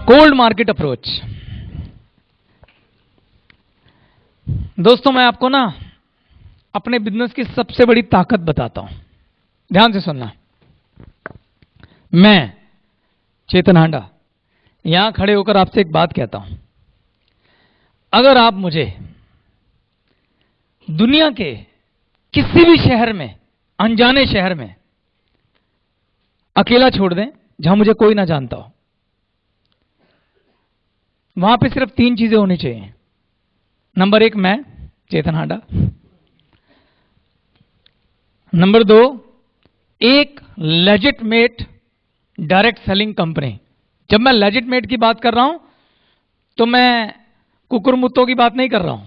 Cold market approach. दोस्तों, मैं आपको ना अपने बिजनेस की सबसे बड़ी ताकत बताता हूं, ध्यान से सुनना। मैं चेतन हांडा यहां खड़े होकर आपसे एक बात कहता हूं, अगर आप मुझे दुनिया के किसी भी शहर में, अनजाने शहर में अकेला छोड़ दें जहां मुझे कोई ना जानता हो, वहां पे सिर्फ 3 चीजें होनी चाहिए। नंबर 1, मैं चेतन हांडा। नंबर 2, एक लेजिटमेट डायरेक्ट सेलिंग कंपनी। जब मैं लेजिटमेट की बात कर रहा हूं तो मैं कुकुर मुत्तों की बात नहीं कर रहा हूं,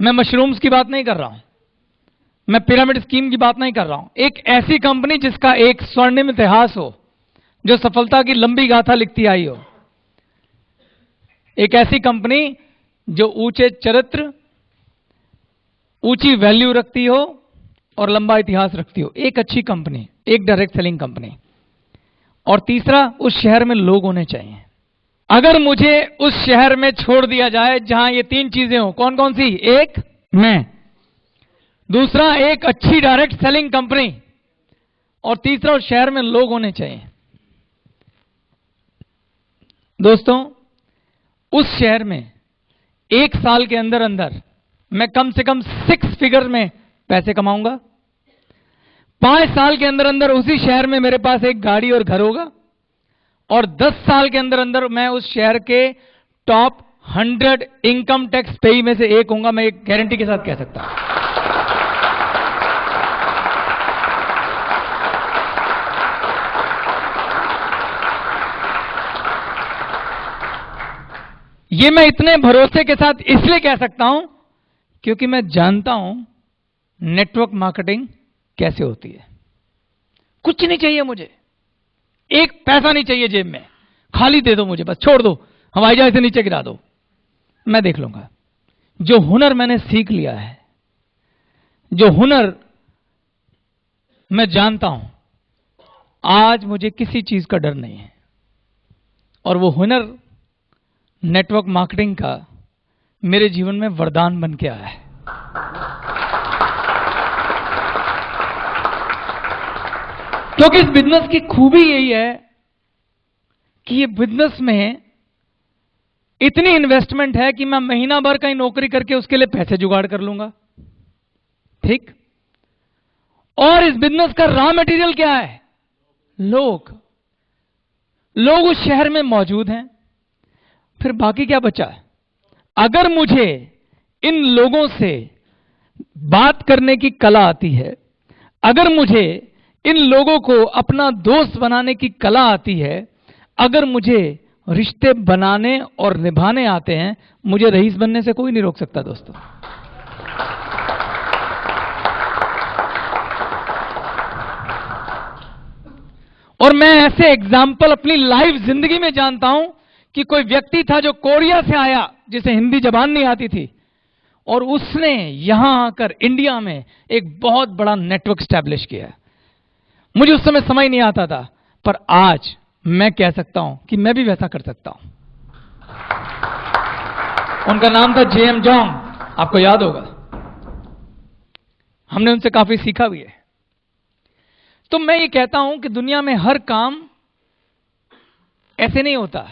मैं मशरूम्स की बात नहीं कर रहा हूं, मैं पिरामिड स्कीम की बात नहीं कर रहा हूं। एक ऐसी कंपनी जिसका एक स्वर्णिम इतिहास हो, जो सफलता की लंबी गाथा लिखती आई हो। एक ऐसी कंपनी जो ऊंचे चरित्र, ऊंची वैल्यू रखती हो और लंबा इतिहास रखती हो। एक अच्छी कंपनी, एक डायरेक्ट सेलिंग कंपनी। और तीसरा, उस शहर में लोग होने चाहिए। अगर मुझे उस शहर में छोड़ दिया जाए जहां ये 3 चीजें हो, कौन कौन सी? 1, मैं। दूसरा, एक अच्छी डायरेक्ट सेलिंग कंपनी। और तीसरा, उस शहर में लोग होने चाहिए। दोस्तों, उस शहर में 1 साल के अंदर अंदर मैं कम से कम 6 फिगर में पैसे कमाऊंगा। 5 साल के अंदर अंदर उसी शहर में मेरे पास एक गाड़ी और घर होगा। और 10 साल के अंदर अंदर मैं उस शहर के टॉप 100 इनकम टैक्स पेई में से एक होऊंगा। मैं एक गारंटी के साथ कह सकता हूं। यह मैं इतने भरोसे के साथ इसलिए कह सकता हूं क्योंकि मैं जानता हूं नेटवर्क मार्केटिंग कैसे होती है। कुछ नहीं चाहिए मुझे, एक पैसा नहीं चाहिए जेब में, खाली दे दो मुझे, बस छोड़ दो, हवाई जहाज से नीचे गिरा दो, मैं देख लूंगा। जो हुनर मैंने सीख लिया है, जो हुनर मैं जानता हूं, आज मुझे किसी चीज का डर नहीं है। और वो हुनर नेटवर्क मार्केटिंग का मेरे जीवन में वरदान बन के आया है। क्योंकि इस बिजनेस की खूबी यही है कि ये बिजनेस में इतनी इन्वेस्टमेंट है कि मैं महीना भर कहीं नौकरी करके उसके लिए पैसे जुगाड़ कर लूंगा, ठीक। और इस बिजनेस का रॉ मटेरियल क्या है? लोग। लोग उस शहर में मौजूद हैं। फिर बाकी क्या बचा? अगर मुझे इन लोगों से बात करने की कला आती है, अगर मुझे इन लोगों को अपना दोस्त बनाने की कला आती है, अगर मुझे रिश्ते बनाने और निभाने आते हैं, मुझे रईस बनने से कोई नहीं रोक सकता दोस्तों। और मैं ऐसे एग्जाम्पल अपनी लाइफ जिंदगी में जानता हूं कि कोई व्यक्ति था जो कोरिया से आया, जिसे हिंदी जबान नहीं आती थी, और उसने यहां आकर इंडिया में एक बहुत बड़ा नेटवर्क स्टैब्लिश किया। मुझे उस समय समझ नहीं आता था, पर आज मैं कह सकता हूं कि मैं भी वैसा कर सकता हूं। उनका नाम था जेएम जोंग, आपको याद होगा। हमने उनसे काफी सीखा भी है। तो मैं ये कहता हूं कि दुनिया में हर काम ऐसे नहीं होता,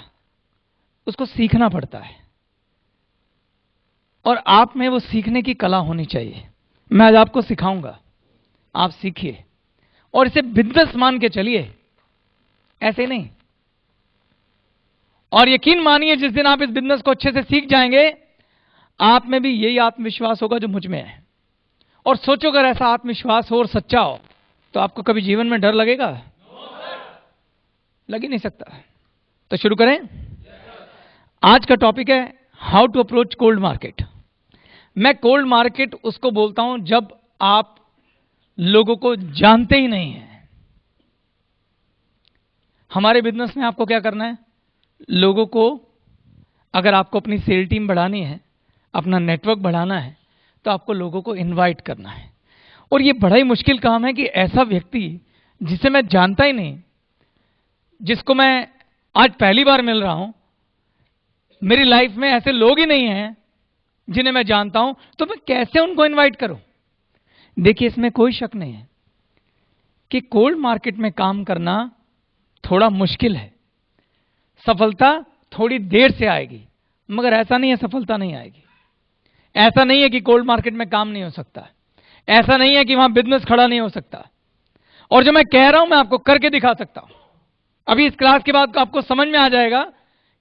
उसको सीखना पड़ता है। और आप में वो सीखने की कला होनी चाहिए। मैं आज आपको सिखाऊंगा, आप सीखिए और इसे बिजनेस मान के चलिए, ऐसे नहीं। और यकीन मानिए, जिस दिन आप इस बिजनेस को अच्छे से सीख जाएंगे, आप में भी यही आत्मविश्वास होगा जो मुझ में है। और सोचो, अगर ऐसा आत्मविश्वास हो और सच्चा हो तो आपको कभी जीवन में डर लगेगा? लग ही नहीं सकता। तो शुरू करें। आज का टॉपिक है how to approach cold market. मैं कोल्ड मार्केट उसको बोलता हूं जब आप लोगों को जानते ही नहीं हैं। हमारे बिजनेस में आपको क्या करना है? लोगों को, अगर आपको अपनी सेल टीम बढ़ानी है, अपना नेटवर्क बढ़ाना है, तो आपको लोगों को इनवाइट करना है। और यह बड़ा ही मुश्किल काम है कि ऐसा व्यक्ति जिसे मैं जानता ही नहीं, जिसको मैं आज पहली बार मिल रहा हूं, मेरी लाइफ में ऐसे लोग ही नहीं हैं जिन्हें मैं जानता हूं, तो मैं कैसे उनको इनवाइट करूं? देखिए, इसमें कोई शक नहीं है कि कोल्ड मार्केट में काम करना थोड़ा मुश्किल है। सफलता थोड़ी देर से आएगी, मगर ऐसा नहीं है सफलता नहीं आएगी। ऐसा नहीं है कि कोल्ड मार्केट में काम नहीं हो सकता, ऐसा नहीं है कि वहां बिजनेस खड़ा नहीं हो सकता। और जो मैं कह रहा हूं मैं आपको करके दिखा सकता हूं। अभी इस क्लास के बाद आपको समझ में आ जाएगा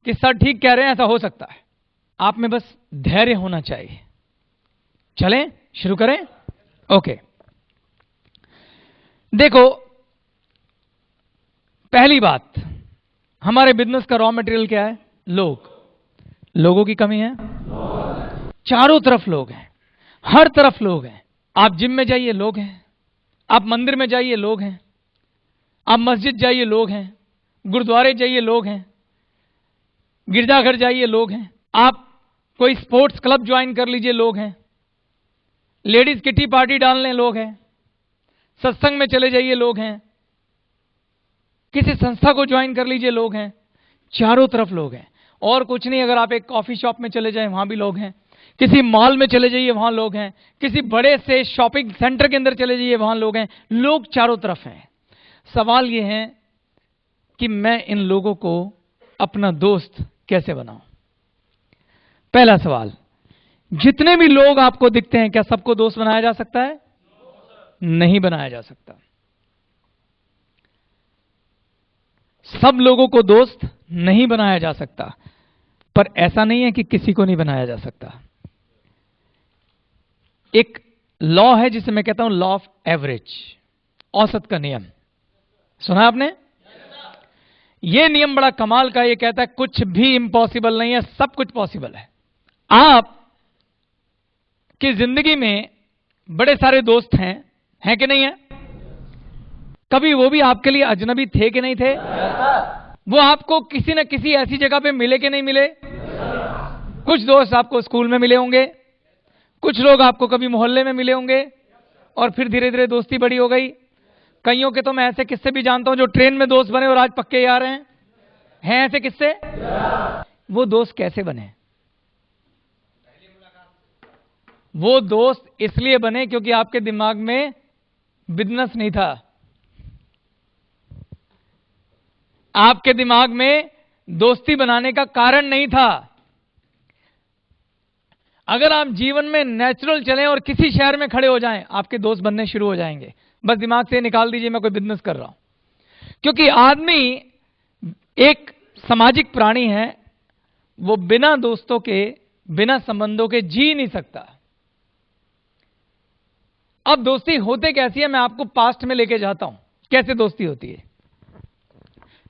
कि सर ठीक कह रहे हैं, ऐसा हो सकता है। आप में बस धैर्य होना चाहिए। चलें शुरू करें? ओके, देखो, पहली बात, हमारे बिजनेस का रॉ मटेरियल क्या है? लोग। लोगों की कमी है, चारों तरफ लोग हैं, हर तरफ लोग हैं। आप जिम में जाइए लोग हैं, आप मंदिर में जाइए लोग हैं, आप मस्जिद जाइए लोग हैं, गुरुद्वारे जाइए लोग हैं, गिरजाघर जाइए लोग हैं, आप कोई स्पोर्ट्स क्लब ज्वाइन कर लीजिए लोग हैं, लेडीज किटी पार्टी डाल लें लोग हैं, सत्संग में चले जाइए लोग हैं, किसी संस्था को ज्वाइन कर लीजिए लोग हैं। चारों तरफ लोग हैं। और कुछ नहीं, अगर आप एक कॉफी शॉप में चले जाएं वहां भी लोग हैं, किसी मॉल में चले जाइए वहां लोग हैं, किसी बड़े से शॉपिंग सेंटर के अंदर चले जाइए वहां लोग हैं। लोग चारों तरफ हैं। सवाल यह है कि मैं इन लोगों को अपना दोस्त कैसे बनाऊं? पहला सवाल, जितने भी लोग आपको दिखते हैं क्या सबको दोस्त बनाया जा सकता है? नहीं बनाया जा सकता। सब लोगों को दोस्त नहीं बनाया जा सकता, पर ऐसा नहीं है कि किसी को नहीं बनाया जा सकता। एक लॉ है जिसे मैं कहता हूं लॉ ऑफ एवरेज, औसत का नियम। सुना आपने? यह नियम बड़ा कमाल का, यह कहता है कुछ भी इम्पॉसिबल नहीं है, सब कुछ पॉसिबल है। आप की जिंदगी में बड़े सारे दोस्त हैं कि नहीं है? कभी वो भी आपके लिए अजनबी थे कि नहीं थे? वो आपको किसी न किसी ऐसी जगह पे मिले कि नहीं मिले? कुछ दोस्त आपको स्कूल में मिले होंगे, कुछ लोग आपको कभी मोहल्ले में मिले होंगे, और फिर धीरे धीरे दोस्ती बड़ी हो गई। कईयों के तो मैं ऐसे किस्से भी जानता हूं जो ट्रेन में दोस्त बने और आज पक्के यार हैं ऐसे किस्से। वो दोस्त कैसे बने? वो दोस्त इसलिए बने क्योंकि आपके दिमाग में बिजनेस नहीं था, आपके दिमाग में दोस्ती बनाने का कारण नहीं था। अगर आप जीवन में नेचुरल चलें और किसी शहर में खड़े हो जाएं, आपके दोस्त बनने शुरू हो जाएंगे। बस दिमाग से निकाल दीजिए मैं कोई बिजनेस कर रहा हूं, क्योंकि आदमी एक सामाजिक प्राणी है। वो बिना दोस्तों के, बिना संबंधों के जी नहीं सकता। अब दोस्ती होते कैसी है, मैं आपको पास्ट में लेके जाता हूं कैसे दोस्ती होती है।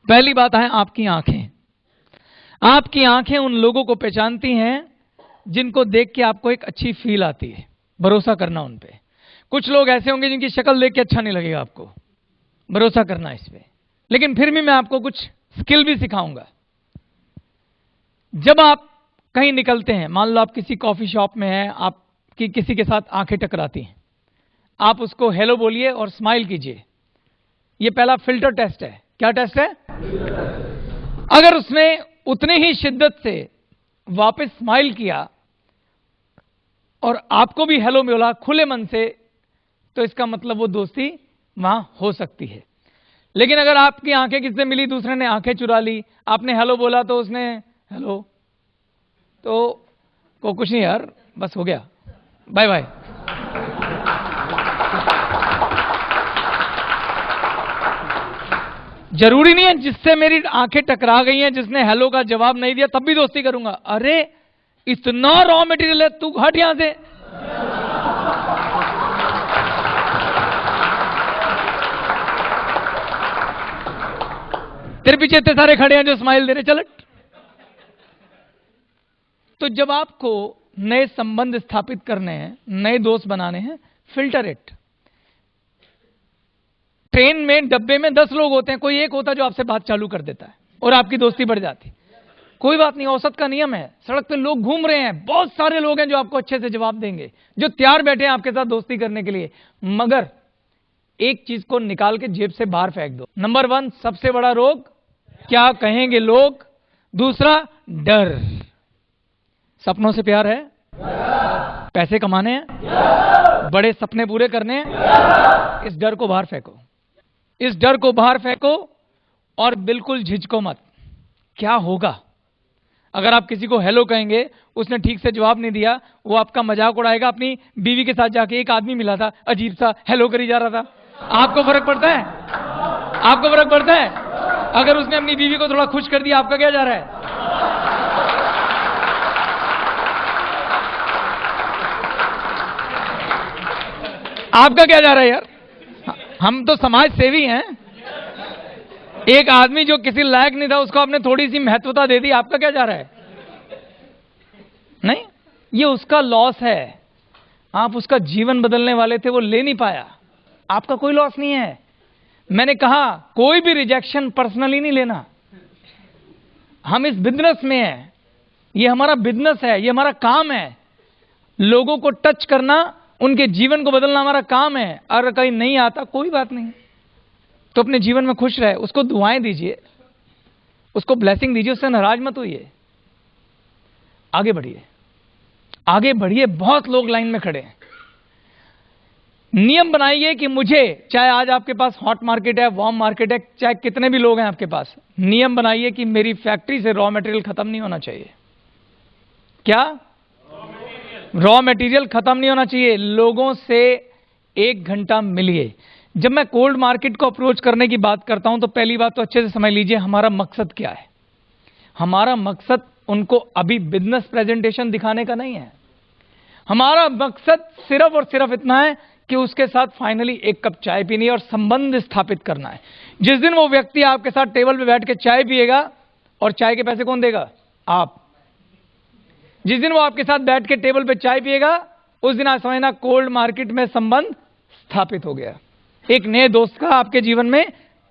पहली बात है आपकी आंखें। आपकी आंखें उन लोगों को पहचानती हैं जिनको देख के आपको एक अच्छी फील आती है, भरोसा करना उन पे। कुछ लोग ऐसे होंगे जिनकी शक्ल देख के अच्छा नहीं लगेगा आपको, भरोसा करना इस पे। लेकिन फिर भी मैं आपको कुछ स्किल भी सिखाऊंगा। जब आप कहीं निकलते हैं, मान लो आप किसी कॉफी शॉप में हैं, आपकी किसी के साथ आंखें टकराती हैं, आप उसको हेलो बोलिए और स्माइल कीजिए। यह पहला फिल्टर टेस्ट है। क्या टेस्ट है? अगर उसने उतनी ही शिद्दत से वापस स्माइल किया और आपको भी हेलो बोला खुले मन से, तो इसका मतलब वो दोस्ती वहां हो सकती है। लेकिन अगर आपकी आंखें किससे मिली, दूसरे ने आंखें चुरा ली, आपने हेलो बोला तो उसने हेलो, तो को कुछ नहीं यार, बस हो गया, बाय बाय। जरूरी नहीं है जिससे मेरी आंखें टकरा गई हैं, जिसने हेलो का जवाब नहीं दिया तब भी दोस्ती करूंगा। अरे इतना रॉ मटेरियल है, तू हट यहां से। तेरे पीछे इतने सारे खड़े हैं जो स्माइल दे रहे, चल। तो जब आपको नए संबंध स्थापित करने हैं, नए दोस्त बनाने हैं, फिल्टर इट। ट्रेन में डब्बे में 10 लोग होते हैं, कोई एक होता जो आपसे बात चालू कर देता है और आपकी दोस्ती बढ़ जाती। कोई बात नहीं, औसत का नियम है। सड़क पे लोग घूम रहे हैं, बहुत सारे लोग हैं जो आपको अच्छे से जवाब देंगे, जो तैयार बैठे हैं आपके साथ दोस्ती करने के लिए। मगर एक चीज को निकाल के जेब से बाहर फेंक दो। नंबर 1 सबसे बड़ा रोग क्या कहेंगे लोग, दूसरा डर। सपनों से प्यार है, पैसे कमाने हैं, बड़े सपने पूरे करने हैं, इस डर को बाहर फेंको, इस डर को बाहर फेंको और बिल्कुल झिझको मत। क्या होगा अगर आप किसी को हेलो कहेंगे, उसने ठीक से जवाब नहीं दिया, वो आपका मजाक उड़ाएगा। अपनी बीवी के साथ जाके एक आदमी मिला था, अजीब सा हेलो करी जा रहा था, आपको फर्क पड़ता है? आपको फर्क पड़ता है? अगर उसने अपनी बीवी को थोड़ा खुश कर दिया, आपका क्या जा रहा है? आपका क्या जा रहा है यार? हम तो समाज सेवी हैं। एक आदमी जो किसी लायक नहीं था, उसको आपने थोड़ी सी महत्वता दे दी, आपका क्या जा रहा है? नहीं, ये उसका लॉस है। आप उसका जीवन बदलने वाले थे, वो ले नहीं पाया, आपका कोई लॉस नहीं है। मैंने कहा कोई भी रिजेक्शन पर्सनली नहीं लेना। हम इस बिजनेस में हैं, ये हमारा बिजनेस है, ये हमारा काम है। लोगों को टच करना, उनके जीवन को बदलना हमारा काम है। अगर कहीं नहीं आता, कोई बात नहीं, तो अपने जीवन में खुश रहे, उसको दुआएं दीजिए, उसको ब्लेसिंग दीजिए, उससे नाराज मत होइए, आगे बढ़िए, आगे बढ़िए। बहुत लोग लाइन में खड़े हैं। नियम बनाइए कि मुझे, चाहे आज आपके पास हॉट मार्केट है, वार्म मार्केट है, चाहे कितने भी लोग हैं आपके पास, नियम बनाइए कि मेरी फैक्ट्री से रॉ मटेरियल खत्म नहीं होना चाहिए। क्या? रॉ मटेरियल खत्म नहीं होना चाहिए। लोगों से 1 घंटा मिलिए। जब मैं कोल्ड मार्केट को अप्रोच करने की बात करता हूं, तो पहली बात तो अच्छे से समझ लीजिए हमारा मकसद क्या है। हमारा मकसद उनको अभी बिजनेस प्रेजेंटेशन दिखाने का नहीं है। हमारा मकसद सिर्फ और सिर्फ इतना है कि उसके साथ फाइनली 1 कप चाय पीनी है और संबंध स्थापित करना है। जिस दिन वो व्यक्ति आपके साथ टेबल पे बैठ के चाय पिएगा, और चाय के पैसे कौन देगा? आप। जिस दिन वो आपके साथ बैठ के टेबल पे चाय पिएगा, उस दिन आप समझना कोल्ड मार्केट में संबंध स्थापित हो गया, एक नए दोस्त का आपके जीवन में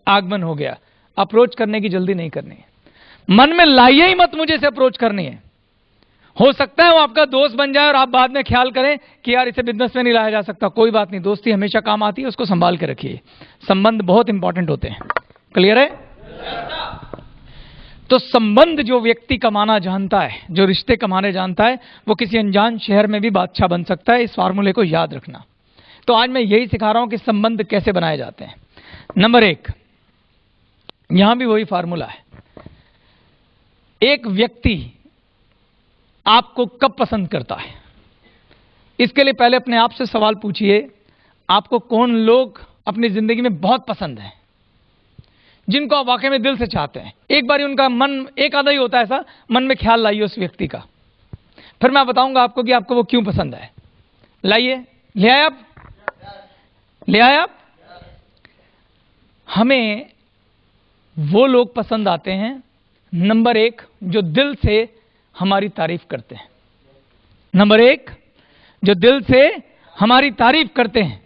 आगमन हो गया। अप्रोच करने की जल्दी नहीं करनी है, मन में लाइए ही मत मुझे से अप्रोच करनी है। हो सकता है वो आपका दोस्त बन जाए और आप बाद में ख्याल करें कि यार इसे बिजनेस में नहीं लाया जा सकता। कोई बात नहीं, दोस्ती हमेशा काम आती है, उसको संभाल के रखिए। संबंध बहुत इंपॉर्टेंट होते हैं। क्लियर है? तो संबंध जो व्यक्ति कमाना जानता है, जो रिश्ते कमाने जानता है, वो किसी अनजान शहर में भी बादशाह बन सकता है। इस फार्मूले को याद रखना। तो आज मैं यही सिखा रहा हूं कि संबंध कैसे बनाए जाते हैं। नंबर 1, यहां भी वही फार्मूला है। एक व्यक्ति आपको कब पसंद करता है, इसके लिए पहले अपने आप से सवाल पूछिए, आपको कौन लोग अपनी जिंदगी में बहुत पसंद हैं, जिनको आप वाकई में दिल से चाहते हैं। एक बार उनका मन, एक आधा ही होता है ऐसा, मन में ख्याल लाइए उस व्यक्ति का, फिर मैं बताऊंगा आपको कि आपको वो क्यों पसंद है। लाइए, ले आए आप? ले आए आप? हमें वो लोग पसंद आते हैं, नंबर 1, जो दिल से हमारी तारीफ करते हैं। नंबर 1, जो दिल से हमारी तारीफ करते हैं।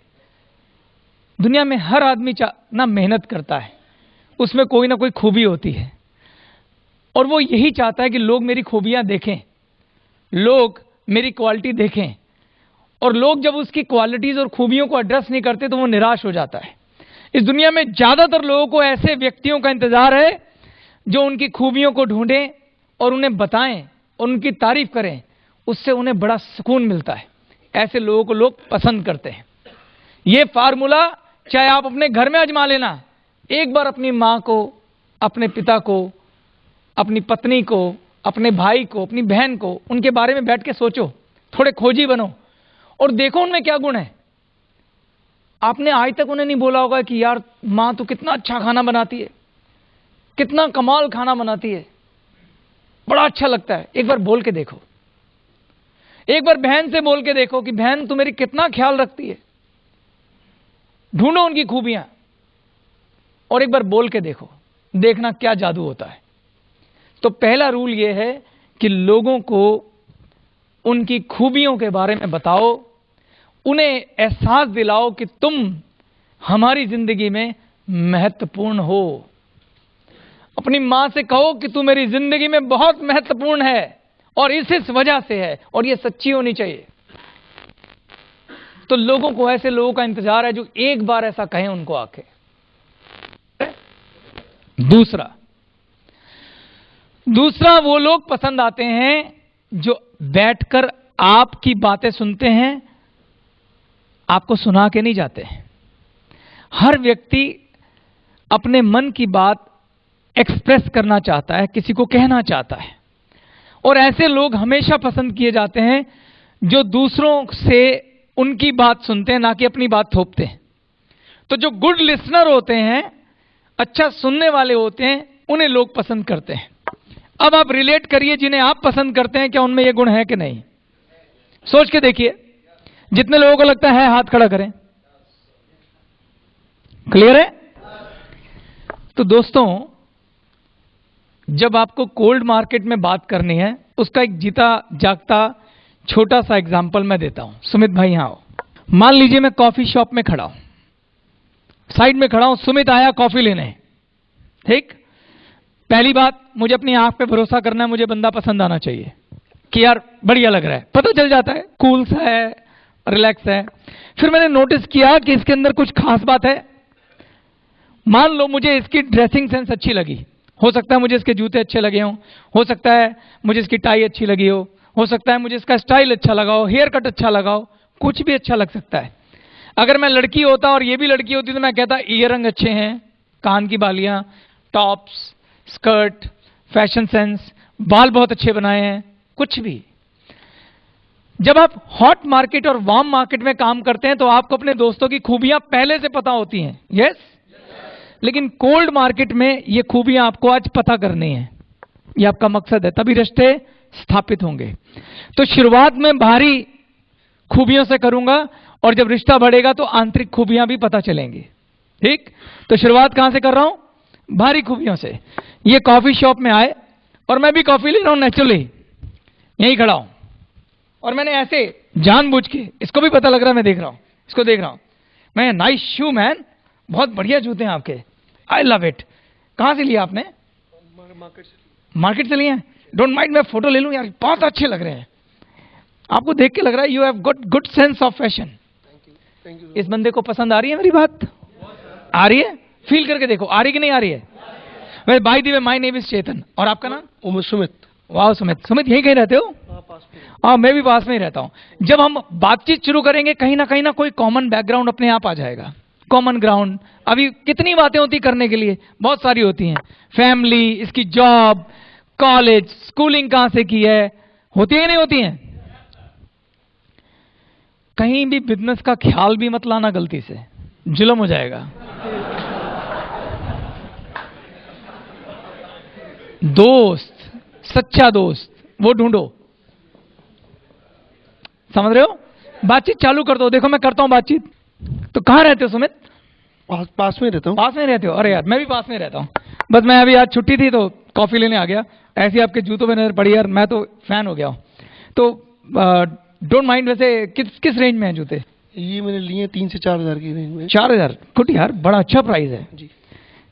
दुनिया में हर आदमी ना मेहनत करता है, उसमें कोई ना कोई खूबी होती है, और वो यही चाहता है कि लोग मेरी खूबियां देखें, लोग मेरी क्वालिटी देखें। और लोग जब उसकी क्वालिटीज और खूबियों को एड्रेस नहीं करते तो वो निराश हो जाता है। इस दुनिया में ज्यादातर लोगों को ऐसे व्यक्तियों का इंतजार है जो उनकी खूबियों को ढूंढें और उन्हें बताएं और उनकी तारीफ करें, उससे उन्हें बड़ा सुकून मिलता है। ऐसे लोगों को लोग पसंद करते हैं। यह फार्मूला चाहे आप अपने घर में आजमा लेना। एक बार अपनी मां को, अपने पिता को, अपनी पत्नी को, अपने भाई को, अपनी बहन को, उनके बारे में बैठ के सोचो, थोड़े खोजी बनो और देखो उनमें क्या गुण है। आपने आज तक उन्हें नहीं बोला होगा कि यार मां तो कितना अच्छा खाना बनाती है, कितना कमाल खाना बनाती है, बड़ा अच्छा लगता है। एक बार बोल के देखो। एक बार बहन से बोल के देखो कि बहन तू मेरी कितना ख्याल रखती है। ढूंढो उनकी खूबियां और एक बार बोल के देखो, देखना क्या जादू होता है। तो पहला रूल यह है कि लोगों को उनकी खूबियों के बारे में बताओ, उन्हें एहसास दिलाओ कि तुम हमारी जिंदगी में महत्वपूर्ण हो। अपनी मां से कहो कि तू मेरी जिंदगी में बहुत महत्वपूर्ण है और इस वजह से है, और यह सच्ची होनी चाहिए। तो लोगों को ऐसे लोगों का इंतजार है जो एक बार ऐसा कहें उनको आके। दूसरा, दूसरा, वो लोग पसंद आते हैं जो बैठकर आपकी बातें सुनते हैं, आपको सुना के नहीं जाते। हर व्यक्ति अपने मन की बात एक्सप्रेस करना चाहता है, किसी को कहना चाहता है, और ऐसे लोग हमेशा पसंद किए जाते हैं जो दूसरों से उनकी बात सुनते हैं, ना कि अपनी बात थोपते हैं। तो जो गुड लिसनर होते हैं, अच्छा सुनने वाले होते हैं, उन्हें लोग पसंद करते हैं। अब आप रिलेट करिए, जिन्हें आप पसंद करते हैं क्या उनमें यह गुण है कि नहीं? सोच के देखिए। जितने लोगों को लगता है हाथ खड़ा करें। क्लियर है? तो दोस्तों, जब आपको कोल्ड मार्केट में बात करनी है, उसका एक जीता जागता छोटा सा एग्जांपल मैं देता हूं। सुमित भाई यहां आओ। मान लीजिए मैं कॉफी शॉप में खड़ा हूं, साइड में खड़ा हूं, सुमित आया कॉफी लेने। ठीक, पहली बात, मुझे अपनी आंख पे भरोसा करना है, मुझे बंदा पसंद आना चाहिए कि यार बढ़िया लग रहा है, पता चल जाता है, कूल सा है, रिलैक्स है। फिर मैंने नोटिस किया कि इसके अंदर कुछ खास बात है। मान लो मुझे इसकी ड्रेसिंग सेंस अच्छी लगी, हो सकता है मुझे इसके जूते अच्छे लगे हों, हो सकता है मुझे इसकी टाई अच्छी लगी हो सकता है मुझे इसका स्टाइल अच्छा लगा हो, हेयर कट अच्छा लगा हो, कुछ भी अच्छा लग सकता है। अगर मैं लड़की होता और ये भी लड़की होती तो मैं कहता ईयर रिंग अच्छे हैं, कान की बालियां, टॉप्स, स्कर्ट, फैशन सेंस, बाल बहुत अच्छे बनाए हैं, कुछ भी। जब आप हॉट मार्केट और वार्म मार्केट में काम करते हैं तो आपको अपने दोस्तों की खूबियां पहले से पता होती हैं। यस, लेकिन कोल्ड मार्केट में ये खूबियां आपको आज पता करनी है, ये आपका मकसद है, तभी रिश्ते स्थापित होंगे। तो शुरुआत में बाहरी खूबियों से करूंगा, और जब रिश्ता बढ़ेगा तो आंतरिक खूबियां भी पता चलेंगी। ठीक, तो शुरुआत कहां से कर रहा हूं? बाहरी खूबियों से। ये कॉफी शॉप में आए और मैं भी कॉफी ले रहा हूं, नेचुरली यहीं खड़ा हूं, और मैंने ऐसे जानबूझ के, इसको भी पता लग रहा है, मैं देख रहा हूं, इसको देख रहा हूं, मैं, नाइस शू मैन, बहुत बढ़िया जूते हैं आपके, आई लव इट। कहां से लिया आपने? मार्केट से लिए हैं? डोंट माइंड, मैं फोटो ले लूं यार, बहुत अच्छे लग रहे हैं। आपको देख के लग रहा है you have got good sense of fashion. इस बंदे को पसंद आ रही है मेरी बात? आ रही है? फील करके देखो, आ रही कि नहीं आ रही है? Well, by the way, my name is Chetan, और आपका नाम? सुमित। वाह सुमित, सुमित यहीं कहीं रहते हो? हाँ, मैं भी पास में ही रहता हूं। जब हम बातचीत शुरू करेंगे, कहीं ना कोई कॉमन बैकग्राउंड अपने आप आ जाएगा। कॉमन ग्राउंड, अभी कितनी बातें होती करने के लिए, बहुत सारी होती हैं। फैमिली, इसकी जॉब, कॉलेज, स्कूलिंग कहां से की है, होती है नहीं होती है? कहीं भी बिजनेस का ख्याल भी मत लाना गलती से, जुल्म हो जाएगा। दोस्त, सच्चा दोस्त वो ढूंढो, समझ रहे हो? बातचीत चालू कर दो। देखो मैं करता हूं बातचीत। तो कहां रहते हो सुमित? पास में रहता हूँ। पास में रहते हो? अरे यार, मैं भी पास में रहता हूं, बस मैं अभी आज छुट्टी थी तो कॉफी लेने आ गया, ऐसी आपके जूतों में नजर पड़ी यार, मैं तो फैन हो गया हूं। तो डोंट माइंड, वैसे किस रेंज में है जूते? ये मैंने लिए 3 से 4 हज़ार की रेंज में। 4,000? गुड यार, बड़ा अच्छा प्राइस है जी।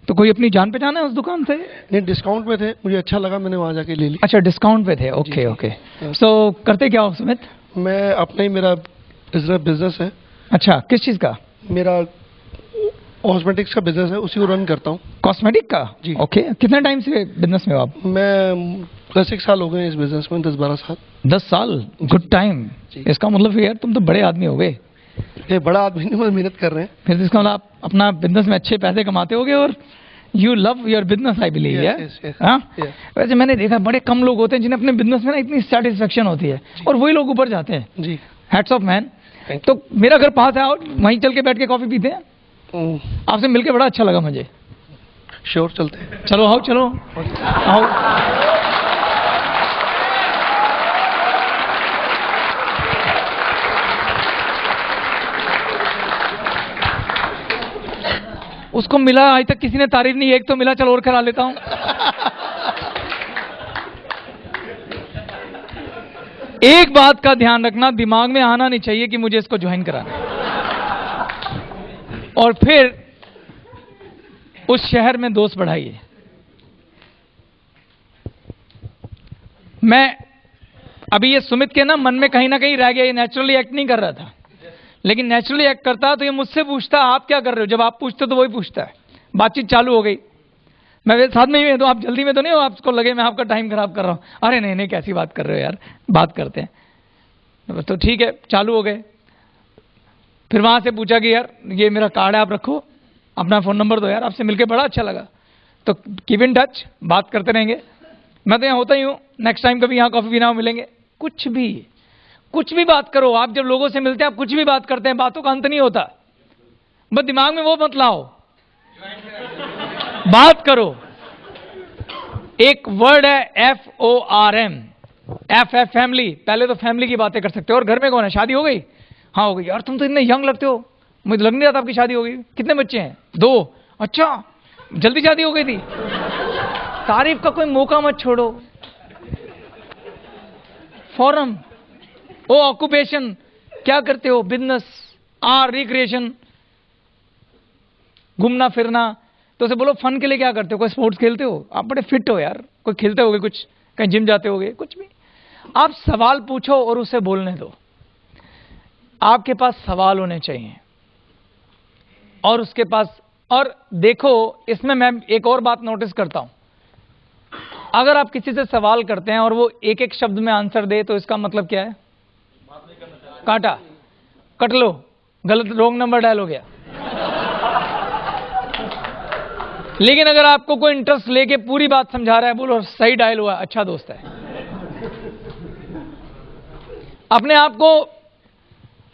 तो कोई अपनी जान पहचान है उस दुकान से? नहीं, डिस्काउंट में थे, मुझे अच्छा लगा, मैंने वहाँ जाके ले ली। अच्छा, डिस्काउंट पे थे, ओके ओके। सो करते क्या हो सुमित? मैं अपना ही, मेरा बिजनेस है। अच्छा, किस चीज का? मेरा कॉस्मेटिक्स का बिजनेस है, उसी को रन करता हूँ। कॉस्मेटिक का? जी। ओके, कितने टाइम से बिजनेस में हो आप? मैं 10 साल हो गए इस बिजनेस में, 10-12 साल। 10 साल, गुड टाइम। इसका मतलब फिर यार तुम तो बड़े आदमी हो गए। ये बड़ा आदमी नहीं, बस मेहनत कर रहे हैं। फिर इसका मतलब आप अपना बिजनेस में अच्छे पैसे कमाते होगे, और you love your business, I believe. हाँ, वैसे मैंने देखा बड़े कम लोग होते हैं जिन्हें अपने बिजनेस में ना इतनी सेटिस्फेक्शन होती है, और वही लोग ऊपर जाते हैं। जी, हैट्स ऑफ मैन। तो मेरा घर पास है, और वहीं चल के बैठ के कॉफी पीते हैं। आपसे मिलके बड़ा अच्छा लगा मुझे। श्योर, चलते हैं। चलो आओ, चलो आओ। उसको मिला, आज तक किसी ने तारीफ नहीं, एक तो मिला, चलो और करा लेता हूं। एक बात का ध्यान रखना, दिमाग में आना नहीं चाहिए कि मुझे इसको ज्वाइन कराना है, और फिर उस शहर में दोस्त बढ़ाइए। मैं अभी ये सुमित के ना मन में कहीं ना कहीं रह गया, ये नेचुरली एक्ट नहीं कर रहा था, लेकिन नेचुरली एक्ट करता तो ये मुझसे पूछता आप क्या कर रहे हो। जब आप पूछते तो वही पूछता है। बातचीत चालू हो गई, मैं साथ में ही हूं, तो आप जल्दी में तो नहीं हो, आपको लगे मैं आपका टाइम खराब कर रहा हूं। अरे नहीं नहीं, कैसी बात कर रहे हो यार, बात करते हैं। तो ठीक है, चालू हो गए। फिर वहां से पूछा कि यार ये मेरा कार्ड है, आप रखो, अपना फोन नंबर दो, यार आपसे मिलकर बड़ा अच्छा लगा, तो कीप इन टच, बात करते रहेंगे। मैं तो यहाँ होता ही हूँ, नेक्स्ट टाइम कभी यहाँ कॉफी पीना हो मिलेंगे। कुछ भी बात करो। आप जब लोगों से मिलते हैं, आप कुछ भी बात करते हैं, बातों का अंत नहीं होता। बस दिमाग में वो मत लाओ, बात करो। एक वर्ड है FORM, F फैमिली। पहले तो फैमिली की बातें कर सकते हो। और घर में कौन है? शादी हो गई? हाँ हो गई। यार तुम तो इतने यंग लगते हो, मुझे लग नहीं रहा था आपकी शादी हो गई। कितने बच्चे हैं? 2। अच्छा, जल्दी शादी हो गई थी। तारीफ का कोई मौका मत छोड़ो। फॉरम, ओ ऑक्यूपेशन, क्या करते हो? बिजनेस। रिक्रिएशन, घूमना फिरना। तो उसे बोलो फन के लिए क्या करते हो? कोई स्पोर्ट्स खेलते हो? आप बड़े फिट हो यार, कोई खेलते होगे कुछ, कहीं जिम जाते होगे, कुछ भी। आप सवाल पूछो और उसे बोलने दो। आपके पास सवाल होने चाहिए और उसके पास। और देखो, इसमें मैं एक और बात नोटिस करता हूं, अगर आप किसी से सवाल करते हैं और वो एक एक शब्द में आंसर दे, तो इसका मतलब क्या है? काटा, कट लो, गलत, रॉन्ग नंबर डायल हो गया। लेकिन अगर आपको कोई इंटरेस्ट लेके पूरी बात समझा रहा है, बोलो सही डायल हुआ, अच्छा दोस्त है। अपने आप को,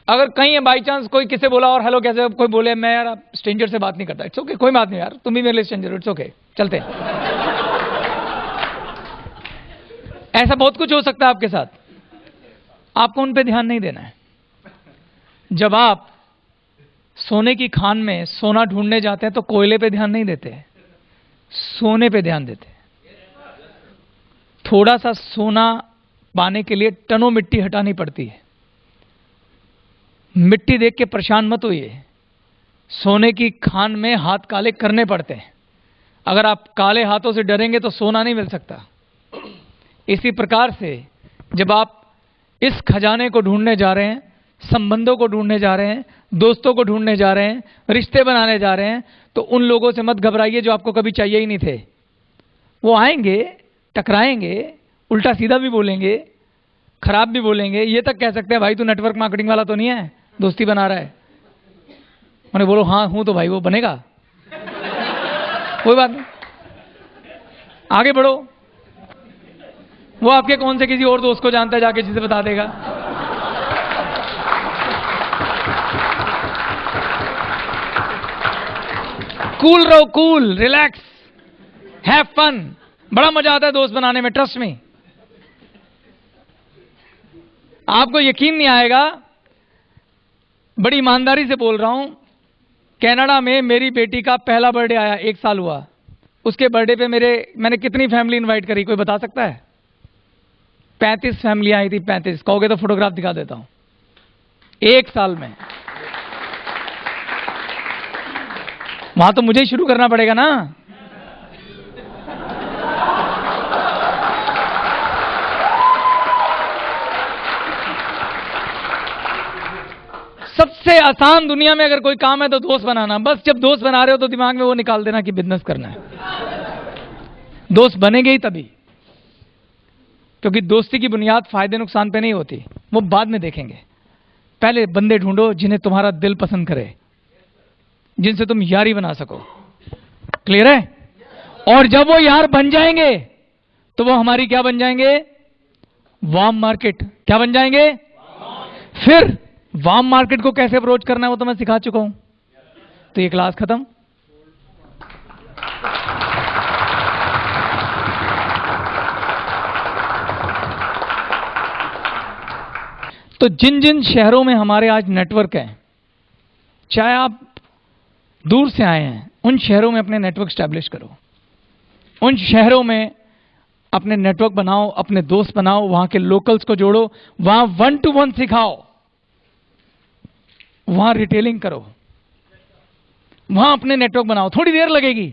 अगर कहीं बाई चांस कोई किसे बोला और हेलो कैसे, कोई बोले मैं यार स्ट्रेंजर से बात नहीं करता, इट्स ओके, कोई बात नहीं यार, तुम भी मेरे लिए स्ट्रेंजर, इट्स ओके, चलते हैं। ऐसा बहुत कुछ हो सकता है आपके साथ, आपको उन पे ध्यान नहीं देना है। जब आप सोने की खान में सोना ढूंढने जाते हैं तो कोयले पे ध्यान नहीं देते, सोने पे ध्यान देते। थोड़ा सा सोना पाने के लिए टनों मिट्टी हटानी पड़ती है। मिट्टी देख के परेशान मत होइए, सोने की खान में हाथ काले करने पड़ते हैं। अगर आप काले हाथों से डरेंगे तो सोना नहीं मिल सकता। इसी प्रकार से जब आप इस खजाने को ढूंढने जा रहे हैं, संबंधों को ढूंढने जा रहे हैं, दोस्तों को ढूंढने जा रहे हैं, रिश्ते बनाने जा रहे हैं, तो उन लोगों से मत घबराइए जो आपको कभी चाहिए ही नहीं थे। वो आएंगे, टकराएंगे, उल्टा सीधा भी बोलेंगे, खराब भी बोलेंगे, ये तक कह सकते हैं भाई तू नेटवर्क मार्केटिंग वाला तो नहीं है, दोस्ती बना रहा है। मैंने बोलो हाँ हूं, तो भाई वो बनेगा, कोई बात नहीं, आगे बढ़ो। वो आपके कौन से किसी और दोस्त को जानता है, जाके जिसे बता देगा। कूल रहो, कूल, रिलैक्स, हैव फन। बड़ा मजा आता है दोस्त बनाने में, ट्रस्ट में। आपको यकीन नहीं आएगा, बड़ी ईमानदारी से बोल रहा हूं, कनाडा में मेरी बेटी का पहला बर्थडे आया, 1 साल हुआ। उसके बर्थडे पे मैंने कितनी फैमिली इनवाइट करी, कोई बता सकता है? 35 फैमिलियां आई थी, 35। कहोगे तो फोटोग्राफ दिखा देता हूं, 1 साल में। वहां तो मुझे ही शुरू करना पड़ेगा ना। सबसे आसान दुनिया में अगर कोई काम है तो दोस्त बनाना। बस जब दोस्त बना रहे हो तो दिमाग में वो निकाल देना कि बिजनेस करना है। दोस्त बनेंगे ही तभी, क्योंकि दोस्ती की बुनियाद फायदे नुकसान पे नहीं होती, वो बाद में देखेंगे। पहले बंदे ढूंढो जिन्हें तुम्हारा दिल पसंद करे, जिनसे तुम यारी बना सको। क्लियर है? और जब वो यार बन जाएंगे तो वो हमारी क्या बन जाएंगे? Warm market. क्या बन जाएंगे? फिर वार्म मार्केट को कैसे अप्रोच करना है वो तो मैं सिखा चुका हूं। तो ये क्लास खत्म। तो जिन जिन शहरों में हमारे आज नेटवर्क है, चाहे आप दूर से आए हैं, उन शहरों में अपने नेटवर्क स्टैब्लिश करो। उन शहरों में अपने नेटवर्क बनाओ, अपने दोस्त बनाओ, वहां के लोकल्स को जोड़ो, वहां 1-to-1 सिखाओ, वहां रिटेलिंग करो, वहां अपने नेटवर्क बनाओ। थोड़ी देर लगेगी,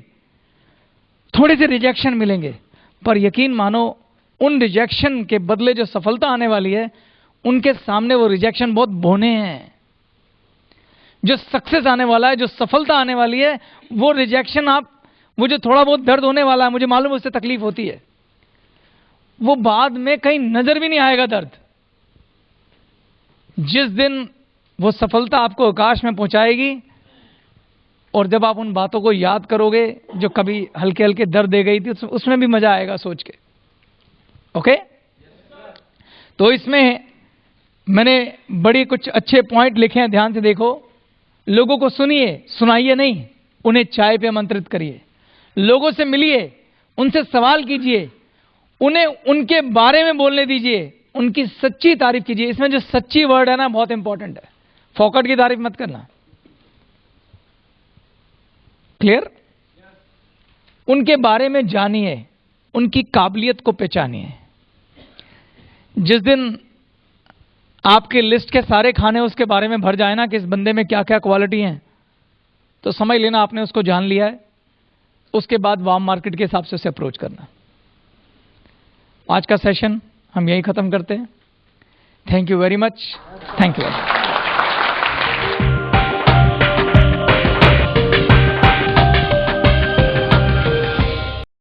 थोड़े से रिजेक्शन मिलेंगे, पर यकीन मानो उन रिजेक्शन के बदले जो सफलता आने वाली है, उनके सामने वो रिजेक्शन बहुत बोने हैं। जो सक्सेस आने वाला है, जो सफलता आने वाली है, वो रिजेक्शन आप मुझे थोड़ा बहुत दर्द होने वाला है, मुझे मालूम है उससे तकलीफ होती है, वो बाद में कहीं नजर भी नहीं आएगा दर्द। जिस दिन वो सफलता आपको आकाश में पहुंचाएगी और जब आप उन बातों को याद करोगे जो कभी हल्के हल्के दर्द दे गई थी, उसमें भी मजा आएगा सोच के। ओके? तो इसमें मैंने बड़ी कुछ अच्छे पॉइंट लिखे हैं, ध्यान से देखो। लोगों को सुनिए, सुनाइए नहीं, उन्हें चाय पे आमंत्रित करिए, लोगों से मिलिए, उनसे सवाल कीजिए, उन्हें उनके बारे में बोलने दीजिए, उनकी सच्ची तारीफ कीजिए। इसमें जो सच्ची वर्ड है ना, बहुत इंपॉर्टेंट है। फोकट की तारीफ मत करना। क्लियर? उनके बारे में जानिए, उनकी काबिलियत को पहचानिए। जिस दिन आपके लिस्ट के सारे खाने उसके बारे में भर जाए ना कि इस बंदे में क्या क्या क्वालिटी हैं, तो समझ लेना आपने उसको जान लिया है। उसके बाद वार्म मार्केट के हिसाब से उसे अप्रोच करना। आज का सेशन हम यही खत्म करते हैं। Thank you very much. Thank you.